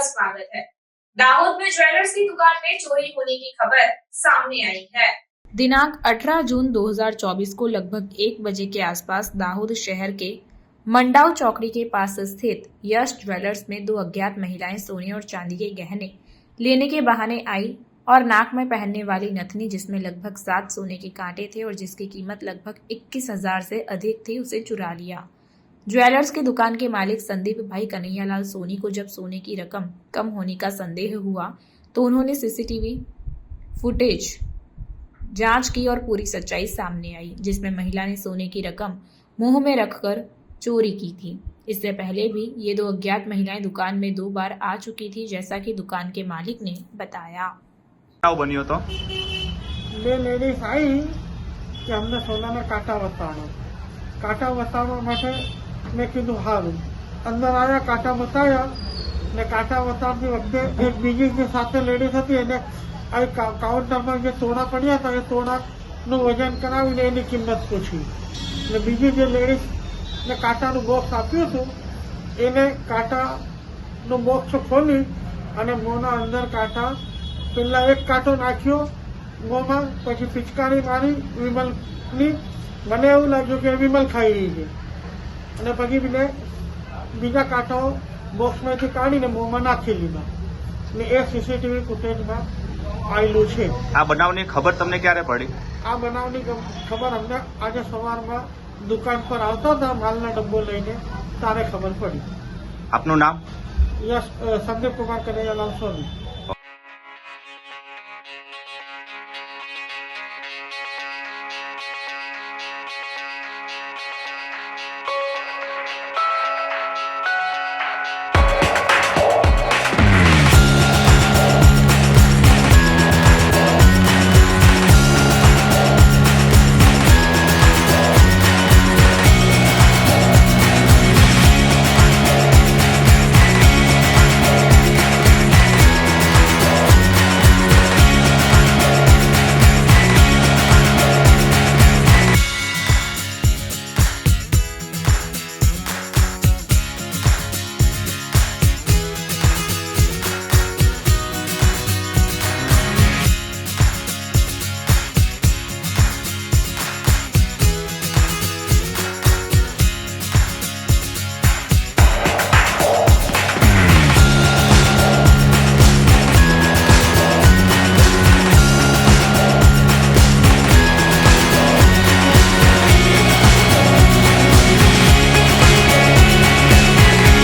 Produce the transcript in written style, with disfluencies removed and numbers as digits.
स्वागत है। दाहोद में ज्वेलर्स की दुकान में चोरी होने की खबर सामने आई है। दिनांक 18 जून 2024 को लगभग 1 बजे के आसपास दाहोद शहर के मंडाव चौकड़ी के पास स्थित यश ज्वेलर्स में 2 अज्ञात महिलाएं सोने और चांदी के गहने लेने के बहाने आई और नाक में पहनने वाली नथनी जिसमें लगभग 7 सोने के कांटे थे और जिसकी कीमत लगभग 21,000 से अधिक थी उसे चुरा लिया। ज्वेलर्स की दुकान के मालिक संदीप भाई कन्हैयालाल सोनी को जब सोने की रकम कम होने का संदेह हुआ तो उन्होंने सीसीटीवी फुटेज जांच की और पूरी सच्चाई सामने आई, जिसमें महिला ने सोने की रकम मुंह में रखकर चोरी की थी। इससे पहले भी ये 2 अज्ञात महिलाएं दुकान में 2 बार आ चुकी थी, जैसा कि दुकान के मालिक ने बताया। बनियो तो लेडीज आई कि हमने सोना में कांटा बताना માટે મેં કીધું સારું અંદર આવ્યા કાંટા બતાવ્યા ને કાંટા બતાવતી વખતે એક બીજી જે સાથે લેડીઝ હતી એને આ કાઉન્ટરમાં જે તોડા પડ્યા હતા એ તોડાનું વજન કરાવીને એની કિંમત પૂછી ને બીજી જે લેડીઝને કાંટાનું બોક્સ આપ્યું હતું એને કાંટાનું બોક્સ ખોલી અને મોંના અંદર કાંટા પહેલાં એક કાંટો નાખ્યો મોંમાં, પછી પિચકારી મારી વિમલની। મને એવું લાગ્યું કે વિમલ ખાઈ રહી છે અને પછી બીજા કાંટાઓ બોક્સમાંથી કાઢીને મોંમાં નાખી લીધા ને એ સીસીટીવી ફૂટેજમાં આવેલું છે। આ બનાવની ખબર તમને ક્યારે પડી? આ બનાવની ખબર અમને આજે સવારમાં દુકાન પર આવતા હતા માલના ડબ્બો લઈને ત્યારે ખબર પડી। આપનું નામ? યસ, સંદીપ કુમાર કનૈયાલાલ સોની।